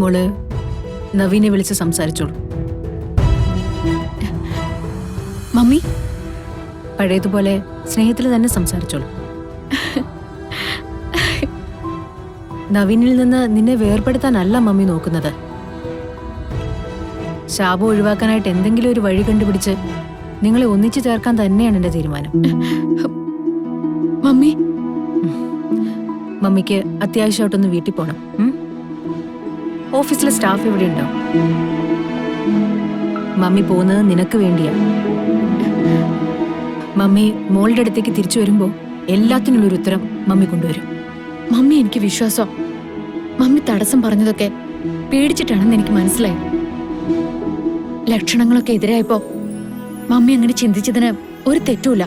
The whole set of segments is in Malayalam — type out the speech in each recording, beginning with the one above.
മോള് നവീനെ വിളിച്ച് സംസാരിച്ചോളൂ. മമ്മി പഴയതുപോലെ സ്നേഹത്തിൽ തന്നെ സംസാരിച്ചോളൂ. നവീനിൽ നിന്ന് നിന്നെ വേർപെടുത്താനല്ല മമ്മി നോക്കുന്നത്. ശാപം ഒഴിവാക്കാനായിട്ട് എന്തെങ്കിലും ഒരു വഴി കണ്ടുപിടിച്ച് നിങ്ങളെ ഒന്നിച്ചു ചേർക്കാൻ തന്നെയാണ് എന്റെ തീരുമാനം. മമ്മി മമ്മിക്ക് അത്യാവശ്യമായിട്ടൊന്ന് വീട്ടിൽ പോണം. ഓഫീസിലെ സ്റ്റാഫ് ഇവിടെ ഉണ്ടോ? മമ്മി പോകുന്നത് നിനക്ക് വേണ്ടിയാ. മമ്മി മോളുടെ അടുത്തേക്ക് തിരിച്ചു വരുമ്പോ എല്ലാത്തിനുള്ളൊരു ഉത്തരം മമ്മി കൊണ്ടുവരും. മമ്മി എനിക്ക് വിശ്വാസം. മമ്മി തടസ്സം പറഞ്ഞതൊക്കെ പേടിച്ചിട്ടാണെന്ന് എനിക്ക് മനസ്സിലായി. ലക്ഷണങ്ങളൊക്കെ എതിരായപ്പോ മമ്മി അങ്ങനെ ചിന്തിച്ചതിന് ഒരു തെറ്റുമില്ല.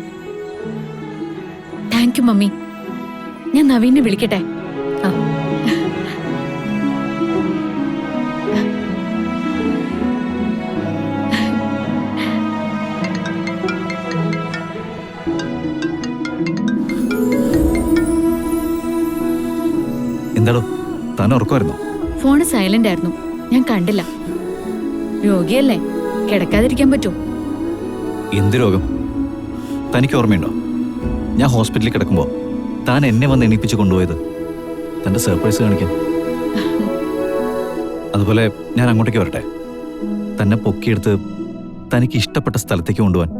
Thank you mummy. ഞാൻ നവീനെ വിളിക്കട്ടെ? ആ എന്താടോ താൻ ഉറക്കമായിരുന്നോ? ഫോണ് സൈലന്റ് ആയിരുന്നു, ഞാൻ കണ്ടില്ല. രോഗിയല്ലേ, കിടക്കാതിരിക്കാൻ പറ്റുമോ? എന്ത് രോഗം? തനിക്ക് ഓർമ്മയുണ്ടോ ഞാൻ ഹോസ്പിറ്റലിൽ കിടക്കുമ്പോൾ താൻ എന്നെ വന്ന് എണീപ്പിച്ച് കൊണ്ടുപോയത് തൻ്റെ സർപ്രൈസ് കാണിക്കാൻ? അതുപോലെ ഞാൻ അങ്ങോട്ടേക്ക് വരട്ടെ, തന്നെ പൊക്കിയെടുത്ത് തനിക്ക് ഇഷ്ടപ്പെട്ട സ്ഥലത്തേക്ക് കൊണ്ടുപോകാൻ.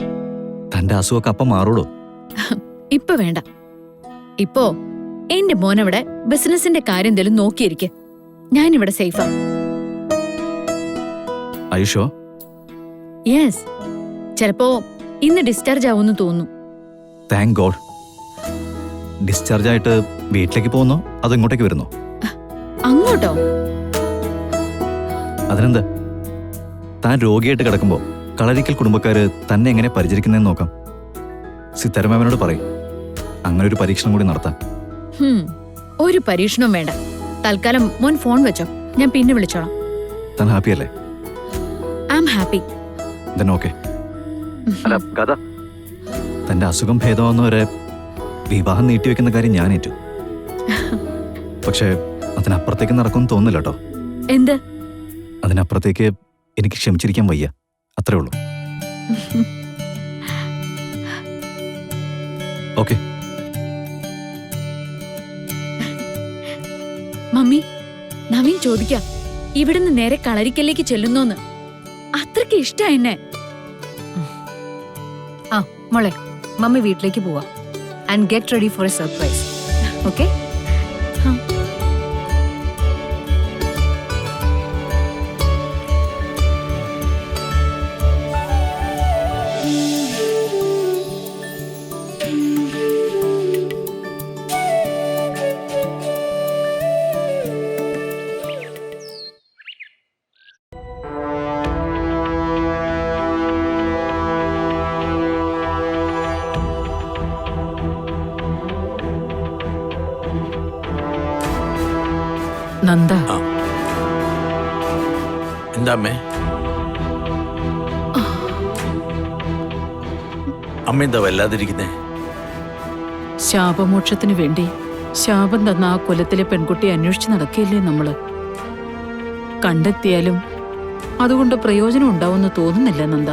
തൻ്റെ അസുഖമൊക്കെ അപ്പം മാറൂടോ? ഇപ്പൊ വേണ്ട. ഇപ്പോ എന്റെ മോനവിടെ ബിസിനസിന്റെ കാര്യം എന്തെങ്കിലും നോക്കിയിരിക്കെ. ഞാനിവിടെ സേഫാ. ആയുഷോ? യെസ്. ചിലപ്പോ ഇന്ന് ഡിസ്ചാർജ് ആവുമെന്ന് തോന്നുന്നു. Thank God. ഡിസ്ചാർജ് ആയിട്ട് വീട്ടിലേക്ക് പോകുന്നോ അതോ ഇങ്ങോട്ടേക്ക് വരുന്നോ? അങ്ങോട്ടോ? അതിനെന്താ, താൻ രോഗിയായിട്ട് കിടക്കുമ്പോൾ കളരിക്കൽ കുടുംബക്കാര് തന്നെ എങ്ങനെ പരിചരിക്കുന്നതെന്ന് നോക്കാം. സിത്താരമാമനോട് പറയും അങ്ങനെ ഒരു പരീക്ഷണം കൂടി നടത്താൻ. ഒരു പരീക്ഷണവും വേണ്ട. തൽക്കാലം മോൻ ഫോൺ വെച്ചോ, ഞാൻ പിന്നെ വിളിച്ചോളാം. താൻ ഹാപ്പി അല്ലേ? I am happy. then okay. അല്ല കഥ, തന്റെ അസുഖം ഭേദമാവുന്നവരെ വിവാഹം നീട്ടിവെക്കുന്ന കാര്യം ഞാൻ ഏറ്റു. പക്ഷേ അതിനപ്പുറത്തേക്ക് നടക്കുമെന്ന് തോന്നുന്നില്ല കേട്ടോ. എന്ത്? അതിനപ്പുറത്തേക്ക് എനിക്ക് ക്ഷമിച്ചിരിക്കാൻ വയ്യ, അത്രേ ഉള്ളൂ. ഓക്കെ. മമ്മി, നവീൻ ചോദിക്ക ഇവിടുന്ന് നേരെ കളരിക്കലേക്ക് ചെല്ലുന്നോന്ന്. അത്രയ്ക്ക് ഇഷ്ട എന്നെ. ആ മോളെ, മമ്മി വീട്ടിലേക്ക് പോവാ. And get ready for A surprise. Okay? Nanda, എന്താ അമ്മേ? അമ്മ എന്താ വല്ലാതിരിക്കുന്നേ? ശാപമോക്ഷത്തിന് വേണ്ടി ശാപം തന്ന ആ കുലത്തിലെ പെൺകുട്ടിയെ അന്വേഷിച്ച് നടക്കില്ലേ നമ്മള്? കണ്ടെത്തിയാലും അതുകൊണ്ട് പ്രയോജനം ഉണ്ടാവുമെന്ന് തോന്നുന്നില്ല നന്ദ.